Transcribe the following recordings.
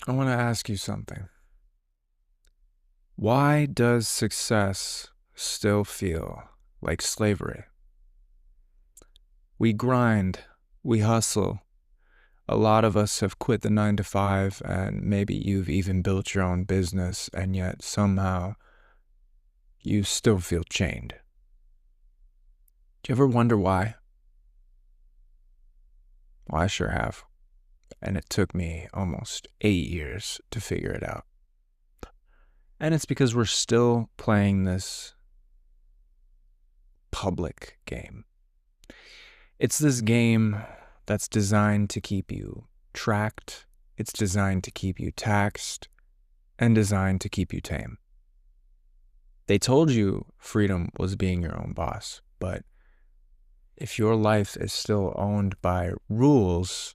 I want to ask you something. Why does success still feel like slavery? We grind, we hustle. A lot of us have quit the 9 to 5, and maybe you've even built your own business, and yet somehow you still feel chained. Do you ever wonder why? Well, I sure have. And it took me almost 8 years to figure it out. And it's because we're still playing this public game. It's this game that's designed to keep you tracked, it's designed to keep you taxed, and designed to keep you tame. They told you freedom was being your own boss, but if your life is still owned by rules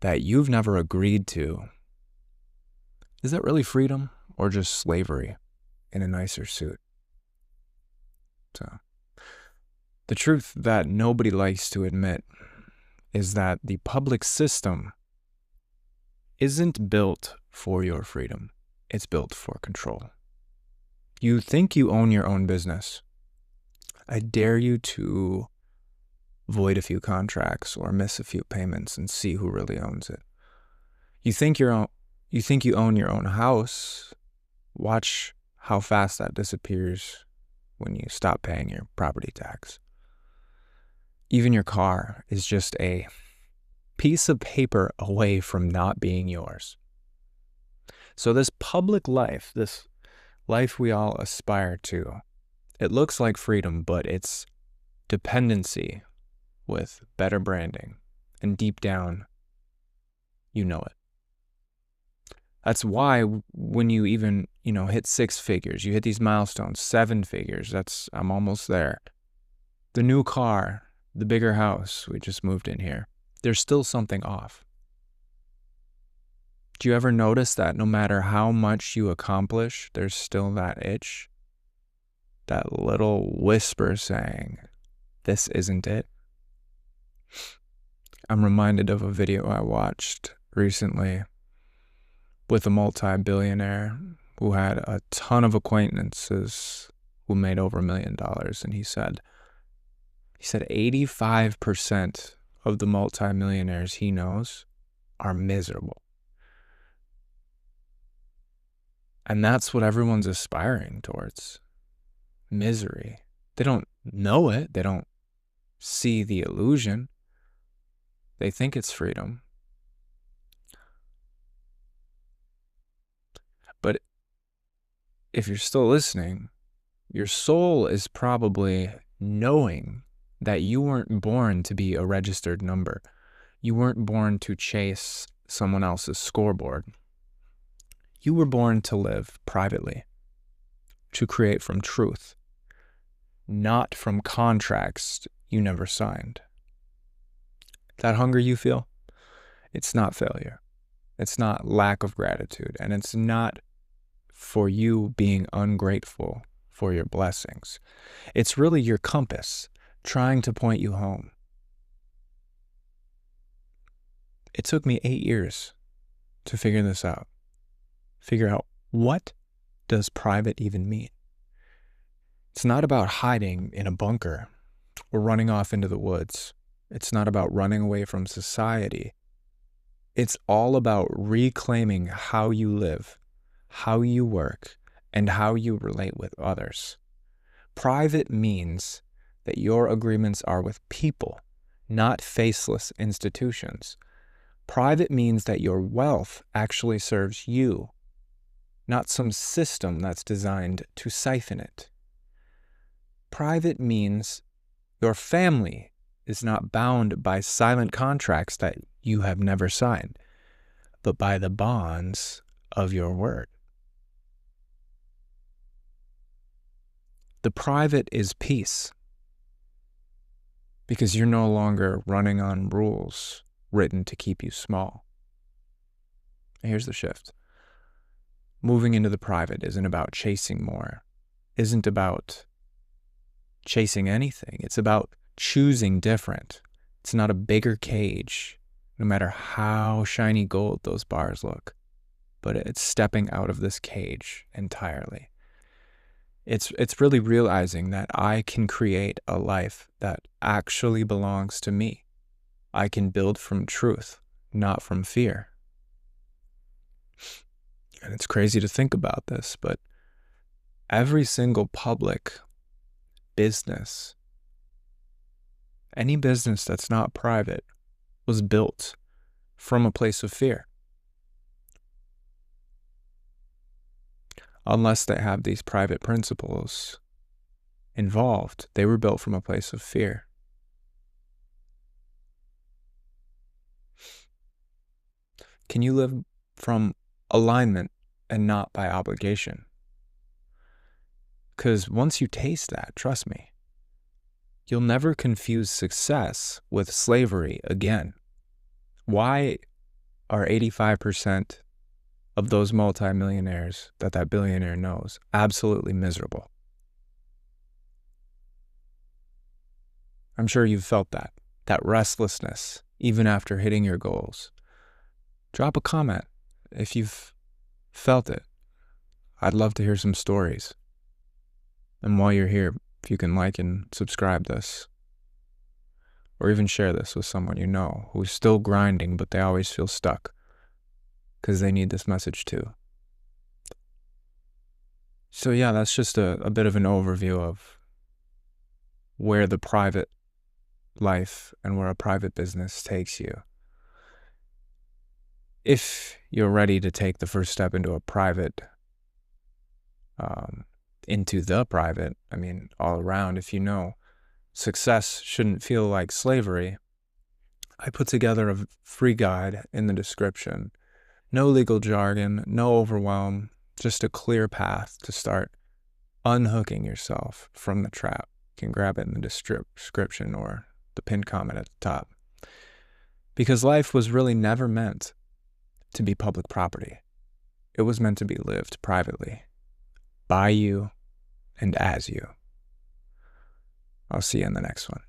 that you've never agreed to, is that really freedom or just slavery in a nicer suit? So, the truth that nobody likes to admit is that the public system isn't built for your freedom. It's built for control. You think you own your own business. I dare you to void a few contracts or miss a few payments and see who really owns it. You think you own your own house. Watch how fast that disappears when you stop paying your property tax. Even your car is just a piece of paper away from not being yours. So this public life, this life we all aspire to, it looks like freedom, but it's dependency with better branding. And deep down, you know it. That's why when you even, hit 6 figures, you hit these milestones, 7 figures, I'm almost there. The new car, the bigger house, we just moved in here. There's still something off. Do you ever notice that no matter how much you accomplish, there's still that itch? That little whisper saying, this isn't it? I'm reminded of a video I watched recently with a multi-billionaire who had a ton of acquaintances who made over $1 million. And he said 85% of the multi-millionaires he knows are miserable. And that's what everyone's aspiring towards. Misery. They don't know it. They don't see the illusion. They think it's freedom. But if you're still listening, your soul is probably knowing that you weren't born to be a registered number. You weren't born to chase someone else's scoreboard. You were born to live privately, to create from truth, not from contracts you never signed. That hunger you feel, it's not failure. It's not lack of gratitude, and it's not for you being ungrateful for your blessings. It's really your compass trying to point you home. It took me 8 years to figure this out. Figure out, what does private even mean? It's not about hiding in a bunker or running off into the woods. It's not about running away from society. It's all about reclaiming how you live, how you work, and how you relate with others. Private means that your agreements are with people, not faceless institutions. Private means that your wealth actually serves you, not some system that's designed to siphon it. Private means your family is not bound by silent contracts that you have never signed, but by the bonds of your word. The private is peace, because you're no longer running on rules written to keep you small. Here's the shift. Moving into the private isn't about chasing more, isn't about chasing anything. It's about choosing different. It's not a bigger cage, no matter how shiny gold those bars look. but it's stepping out of this cage entirely. It's really realizing that I can create a life that actually belongs to me. I can build from truth, not from fear. And it's crazy to think about this, but every single public business, any business that's not private, was built from a place of fear. Unless they have these private principles involved, they were built from a place of fear. Can you live from alignment and not by obligation? Because once you taste that, trust me, you'll never confuse success with slavery again. Why are 85% of those multimillionaires that billionaire knows absolutely miserable? I'm sure you've felt that restlessness, even after hitting your goals. Drop a comment if you've felt it. I'd love to hear some stories. And while you're here, if you can like and subscribe this, or even share this with someone you know who's still grinding, but they always feel stuck, because they need this message too. So yeah, that's just a bit of an overview of where the private life and where a private business takes you. If you're ready to take the first step into a private, I mean, all around, if you know success shouldn't feel like slavery, I put together a free guide in the description. No legal jargon, no overwhelm, just a clear path to start unhooking yourself from the trap. You can grab it in the description or the pinned comment at the top. Because life was really never meant to be public property. It was meant to be lived privately, by you and as you. I'll see you in the next one.